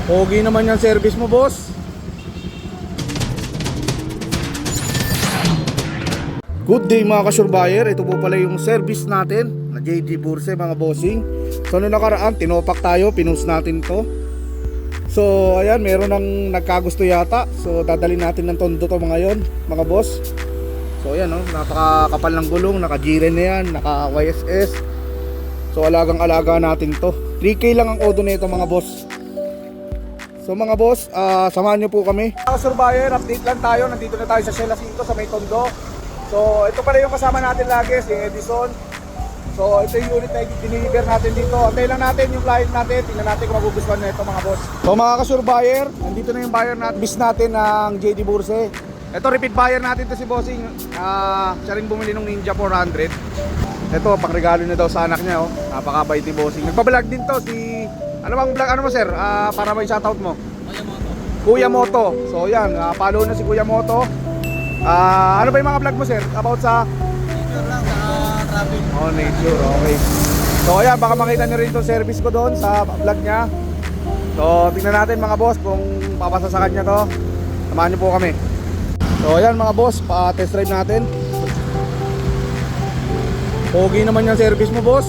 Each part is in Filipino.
Pogi naman yung service mo, boss. Good day mga kasurbayer. Ito po pala yung service natin na JD Burse mga bossing. So noong nakaraan tinopak tayo, pinost natin to. So ayan, meron ng nagkagusto yata. So dadalhin natin ng tondo to mga yon, mga boss. So ayan, oh, napakakapal ng gulong, naka G-Ren na yan, naka YSS. So alagang alaga natin to. 3K lang ang odo nito mga boss. So mga boss, samahan nyo po kami. Mga surveyor, update lang tayo. Nandito na tayo sa Shell 5 sa may tondo. So ito pala yung kasama natin lagi, si Edison. So ito yung unit na i-deliver natin dito. Antay lang natin yung client natin. Tingnan natin kung magugustuhan na ito mga boss. So mga ka-surveyor, nandito na yung buyer natin, bis natin ng JD Burse. Ito repeat buyer natin to si Bossing. Siya rin bumili ng Ninja 400. Ito pangregalo na daw sa anak niya, oh. Napakabait ni Bossing. Nagpa-vlog din to si, ano bang vlog, ano mo sir? Para may shoutout mo. Kuya Moto. So yan, follow na si Kuya Moto. Ano ba yung mga vlog mo sir? About sa Nature lang sa traffic. oh, nature, okay. So ayan, baka makita nyo rin itong service ko doon sa vlog niya. So tingnan natin mga boss kung papasa sa kanya to. Samahan nyo po kami. So ayan mga boss, pa-test drive natin. Pogi naman yung service mo boss.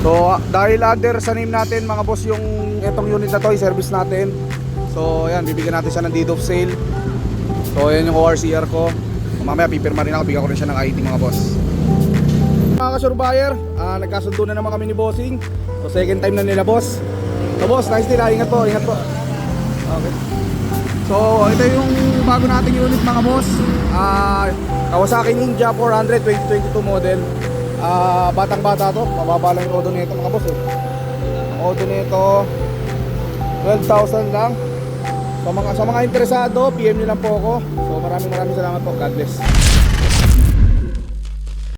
So dahil under sa name natin mga boss yung itong unit na to, i-service natin. So ayan, bibigyan natin siya ng deed of sale. So ayan yung ORCR ko. Mamaya pipirma rin ako, bigyan ko rin siya ng ID mga boss. Mga ka-surveyor, nagkasundo na naman kami ni Bossing. So second time na nila boss. So boss, nice nila, ingat po, ingat po. Okay. So ito yung bago nating unit mga boss. Kawasaki Ninja 400 2022 model. Batang bata to, mababa lang yung odo nito mga boss. Ang odo nito 12,000 lang. So sa mga interesado, PM nyo lang po ako. So maraming salamat po. God bless.